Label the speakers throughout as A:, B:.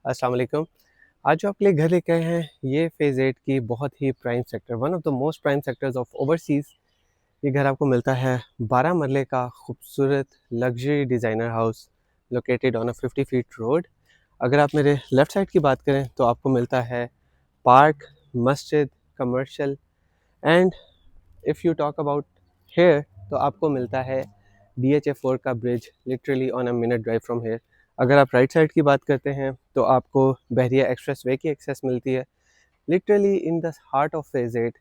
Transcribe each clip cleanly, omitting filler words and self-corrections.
A: अस्सलाम वालेकुम। आज जो आपके लिए घर लेके आए हैं, ये फ़ेज़ 8 की बहुत ही prime sector, one of the most prime sectors of overseas. ये घर आपको मिलता है 12 मरले का खूबसूरत luxury designer house located on a 50 feet road. अगर आप मेरे लेफ़्ट साइड की बात करें तो आपको मिलता है पार्क, मस्जिद, commercial and if you talk about here तो आपको मिलता है DHA4 का bridge literally on a minute drive from here. अगर आप राइट साइड की बात करते हैं तो आपको बहरिया एक्सप्रेस वे की एक्सेस मिलती है literally in the heart of phase 8।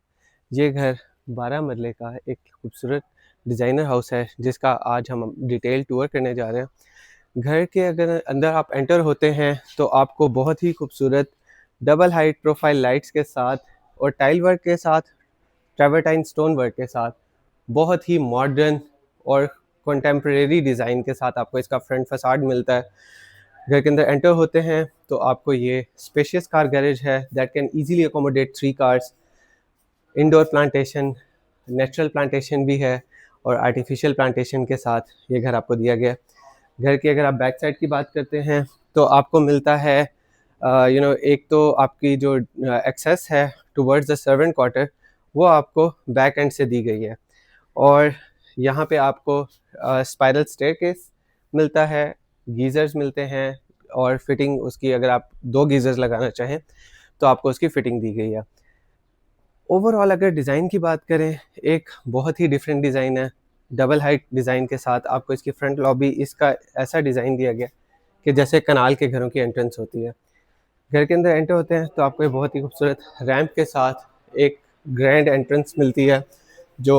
A: ये घर 12 मरले का एक खूबसूरत डिज़ाइनर हाउस है जिसका आज हम डिटेल टूर करने जा रहे हैं। घर के अगर अंदर आप एंटर होते हैं तो आपको बहुत ही खूबसूरत डबल हाइट प्रोफाइल लाइट्स के साथ और टाइल वर्क के साथ, ट्रेवर्टाइन स्टोन वर्क के साथ, बहुत ही मॉडर्न और कंटेम्प्रेरी डिज़ाइन के साथ आपको इसका फ्रंट फसाड मिलता है। घर के अंदर एंटर होते हैं तो आपको ये स्पेशियस कार गैरेज है that can easily accommodate 3 cars. Indoor plantation, natural plantation भी है और आर्टिफिशियल प्लांटेशन के साथ ये घर आपको दिया गया है। घर की अगर आप बैक साइड की बात करते हैं तो आपको मिलता है एक तो आपकी जो एक्सेस है टुवर्ड्स द सर्वेंट क्वार्टर वो आपको बैक एंड से दी गई है और यहाँ पे आपको स्पाइरल स्टेयरकेस मिलता है, गीज़र्स मिलते हैं और फिटिंग उसकी अगर आप 2 गीज़र्स लगाना चाहें तो आपको उसकी फिटिंग दी गई है। ओवरऑल अगर डिज़ाइन की बात करें, एक बहुत ही डिफरेंट डिज़ाइन है। डबल हाइट डिज़ाइन के साथ आपको इसकी फ्रंट लॉबी इसका ऐसा डिज़ाइन दिया गया कि जैसे कनाल के घरों की एंट्रेंस होती है। घर के अंदर एंटर होते हैं तो आपको एक बहुत ही खूबसूरत रैंप के साथ एक ग्रैंड एंट्रेंस मिलती है। जो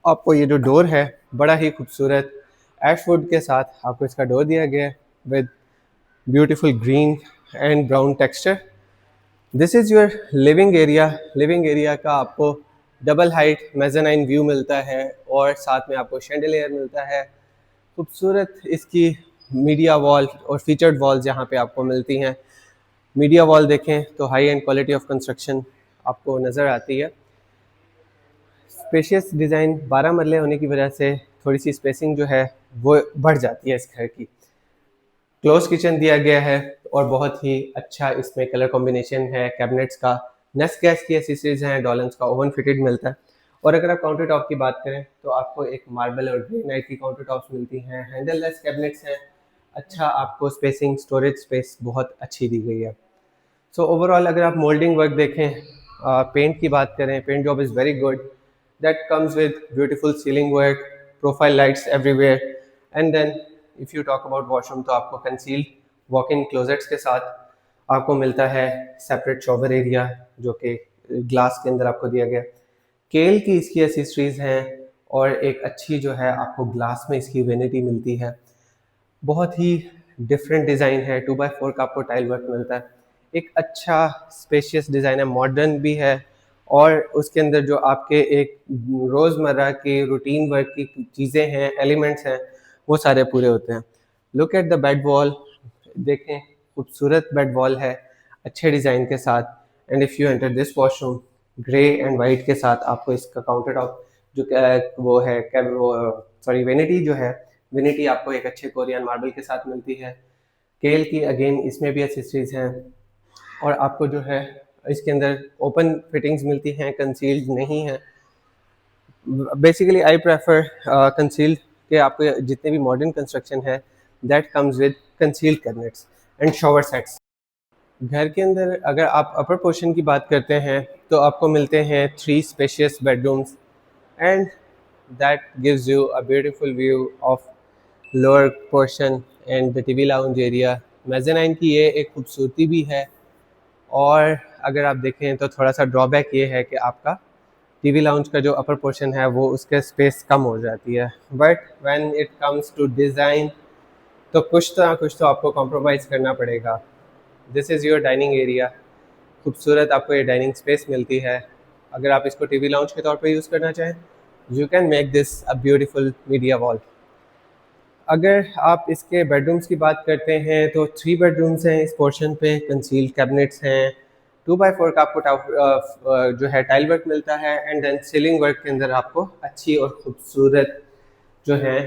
A: आपको ये जो डोर है बड़ा ही खूबसूरत एश वुड के साथ आपको इसका डोर दिया गया है with beautiful green and brown texture. This is your living area. Living area का आपको डबल हाइट मेज़ानाइन व्यू मिलता है और साथ में आपको शैंडलियर मिलता है। खूबसूरत इसकी मीडिया वॉल और फीचर्ड वॉल्स यहाँ पे आपको मिलती हैं। मीडिया वॉल देखें तो high and quality of construction आपको नज़र आती है। स्पेशियस डिज़ाइन 12 मरले होने की वजह से थोड़ी सी स्पेसिंग जो है वो बढ़ जाती है इस घर की। क्लोज किचन दिया गया है और बहुत ही अच्छा इसमें कलर कॉम्बिनेशन है कैबिनेट्स का। नेस्ट गैस की एसेसरीज हैं, डॉलन्स का ओवन फिटेड मिलता है। और अगर आप काउंटर टॉप की बात करें तो आपको एक मार्बल और ग्रेनाइट की काउंटर टॉप्स मिलती हैं, हैंडल लेस कैबिनेट्स हैं। अच्छा आपको स्पेसिंग, स्टोरेज स्पेस बहुत अच्छी दी गई है। सो ओवरऑल अगर आप मोल्डिंग वर्क देखें, पेंट की बात करें, paint job is very good. That comes with beautiful ceiling work, profile lights everywhere and then if you talk about washroom तो आपको कंसील्ड वॉक इन क्लोजेट्स के साथ आपको मिलता है सेपरेट शॉवर एरिया जो कि ग्लास के अंदर आपको दिया गया। केल की इसकी एसेसरीज हैं और एक अच्छी जो है आपको ग्लास में इसकी वेनिटी मिलती है। बहुत ही डिफरेंट डिज़ाइन है, 2x4 का आपको टाइल वर्क मिलता है। एक अच्छा स्पेशियस डिज़ाइन है, मॉडर्न भी है और उसके अंदर जो आपके एक रोज़मर्रा के रूटीन वर्क की चीज़ें हैं, एलिमेंट्स हैं, वो सारे पूरे होते हैं। Look at the bed wall, देखें खूबसूरत बेड वॉल है अच्छे डिज़ाइन के साथ। And if you enter this washroom, grey and white के साथ आपको इसका काउंटर टॉप जो वो है सॉरी वेनिटी जो है, विनिटी आपको एक अच्छे कोरियन मार्बल के साथ मिलती है। केल की अगेन इसमें भी एसेसरीज हैं और आपको जो है इसके अंदर ओपन फिटिंग्स मिलती हैं, कंसील्ड नहीं है। बेसिकली आई प्रेफर कंसील्ड के आपके जितने भी मॉडर्न कंस्ट्रक्शन है that comes with concealed cabinets and shower sets. घर के अंदर अगर आप अपर पोर्शन की बात करते हैं तो आपको मिलते हैं 3 spacious bedrooms and that gives you a beautiful view of lower portion and the TV lounge area। Mezzanine की ये एक खूबसूरती भी है और अगर आप देखें तो थोड़ा सा ड्रॉबैक ये है कि आपका टीवी लाउंज का जो अपर पोर्शन है वो उसके स्पेस कम हो जाती है। But when it comes to design तो कुछ तो आपको कॉम्प्रोमाइज़ करना पड़ेगा। This is your dining area. खूबसूरत आपको ये डाइनिंग स्पेस मिलती है। अगर आप इसको टीवी लाउंज के तौर पे यूज़ करना चाहें, you can make this a beautiful media wall. अगर आप इसके बेडरूम्स की बात करते हैं तो 3 बेडरूम्स हैं इस पोर्शन पे, कंसील्ड कैबिनेट्स हैं, 2x4 का आपको जो है टाइल वर्क मिलता है एंड देन सीलिंग वर्क के अंदर आपको अच्छी और खूबसूरत जो है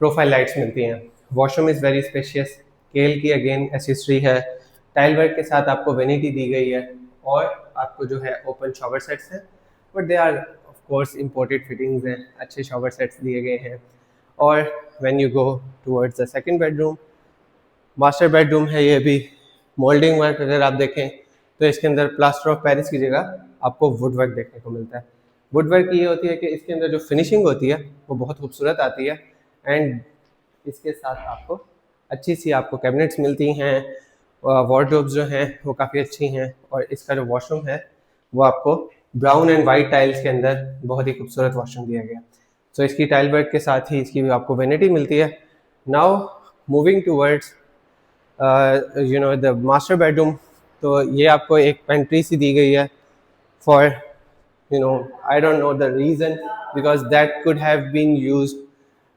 A: प्रोफाइल लाइट्स मिलती हैं। वॉशरूम इज़ वेरी स्पेशियस, केल की अगेन एसेसरी है, टाइल वर्क के साथ आपको वेनिटी दी गई है और आपको जो है ओपन शॉवर सेट्स हैं, but they are of course imported fittings हैं, अच्छे शॉवर सेट्स दिए गए हैं। और when you go towards the second bedroom, master bedroom है ये भी। मोल्डिंग वर्क अगर आप देखें तो इसके अंदर प्लास्टर ऑफ पेरिस की जगह आपको वुड वर्क देखने को मिलता है। वुड वर्क ये होती है कि इसके अंदर जो फिनिशिंग होती है वो बहुत खूबसूरत आती है, एंड इसके साथ आपको अच्छी सी आपको कैबिनेट्स मिलती हैं, वार्डरोब्स जो हैं वो काफ़ी अच्छी हैं, और इसका जो वॉशरूम है वो आपको ब्राउन एंड वाइट टाइल्स के अंदर बहुत ही खूबसूरत वॉशरूम दिया गया। सो इसकी टाइल वर्क के साथ ही इसकी भी आपको वेनिटी मिलती है। Now moving towards you know the master bedroom, तो ये आपको एक पेंट्री सी दी गई है for you know I don't know the reason, because that could have been used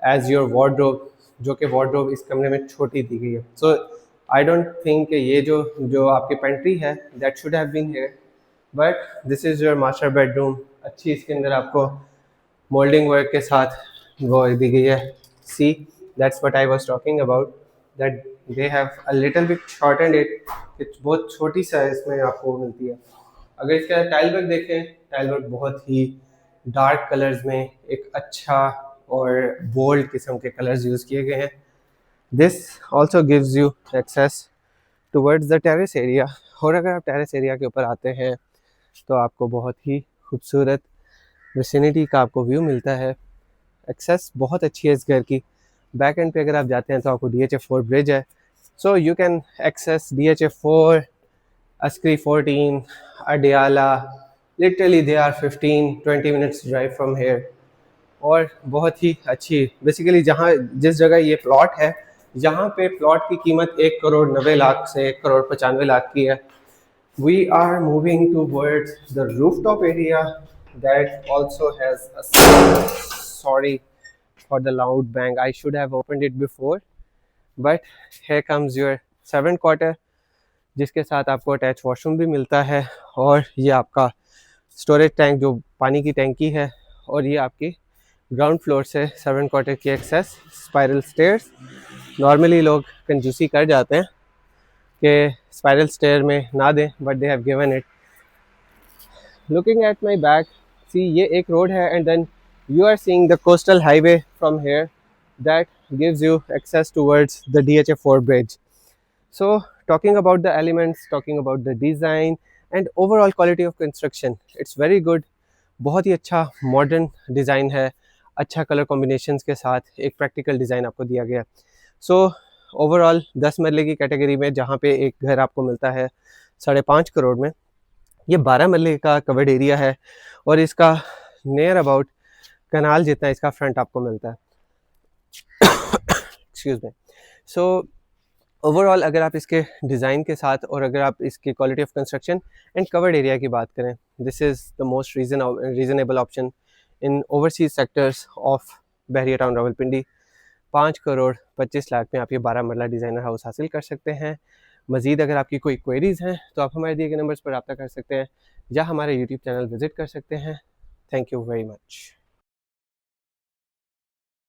A: as your wardrobe, जो कि wardrobe इस कमरे में छोटी दी गई है। So I don't think कि ये जो जो आपकी पेंट्री है that should have been here, but this is your master bedroom। अच्छी इसके अंदर आपको मोल्डिंग वर्क के साथ वो दी गई है। See, that's what I was talking about, that they have a little bit shortened it, बहुत छोटी साइज में आपको मिलती है। अगर इसका टाइल वर्क देखें, टाइल वर्क बहुत ही डार्क कलर्स में एक अच्छा और बोल्ड किस्म के कलर्स यूज़ किए गए हैं। This also gives you access towards the terrace area, और अगर आप टेरेस एरिया के ऊपर आते हैं तो आपको बहुत ही खूबसूरत विसिनिटी का आपको व्यू मिलता है। एक्सेस बहुत अच्छी है इस घर की। बैक एंड पे अगर आप जाते हैं तो आपको DHA4 ब्रिज है, so you can access DHA4, Askri 14, Adiala, literally they are 15-20 minutes drive from here। और बहुत ही अच्छी, बेसिकली जहाँ जिस जगह ये प्लॉट है, यहाँ पे प्लॉट की कीमत 1,90,00,000 से 1,95,00,000 की है। We are moving towards the rooftop area that also has a, sorry for the loud bang, I should have opened it before, but here comes your servant quarter, जिसके साथ आपको अटैच वॉशरूम भी मिलता है, और ये आपका स्टोरेज टैंक जो पानी की टैंकी है, और ये आपकी ग्राउंड फ्लोर से सर्वेंट क्वार्टर की एक्सेस स्पाइरल स्टेयर्स। नॉर्मली लोग कंजूसी कर जाते हैं कि स्पाइरल स्टेयर में ना दें, but they have given it. Looking at my back, see ये एक रोड है, and then you are seeing the coastal highway from here that gives you access towards the DHA4 bridge। So talking about the elements, talking about the design and overall quality of construction, it's very good। बहुत ही अच्छा modern design है, अच्छा colour combinations के साथ एक practical design आपको दिया गया। सो ओवरऑल 10 मरले की कैटेगरी में जहाँ पे एक घर आपको मिलता है 5.5 करोड़ में, ये 12 मरले का कवर्ड एरिया है, और इसका नियर अबाउट कनाल जितना इसका फ्रंट आपको मिलता है। Excuse me. सो ओवरऑल अगर आप इसके डिज़ाइन के साथ और अगर आप इसकी quality of construction and covered area की बात करें, this is the most reasonable option in overseas sectors of Bahria town Rawalpindi. 5,25,00,000 में आप ये 12 मरला डिज़ाइनर हाउस हासिल कर सकते हैं। मज़ीद अगर आपकी कोई क्वेरीज़ हैं तो आप हमारे दिए गए नंबर्स पर रब्ता कर सकते हैं या हमारे यूट्यूब चैनल विज़िट कर सकते हैं। Thank you very much.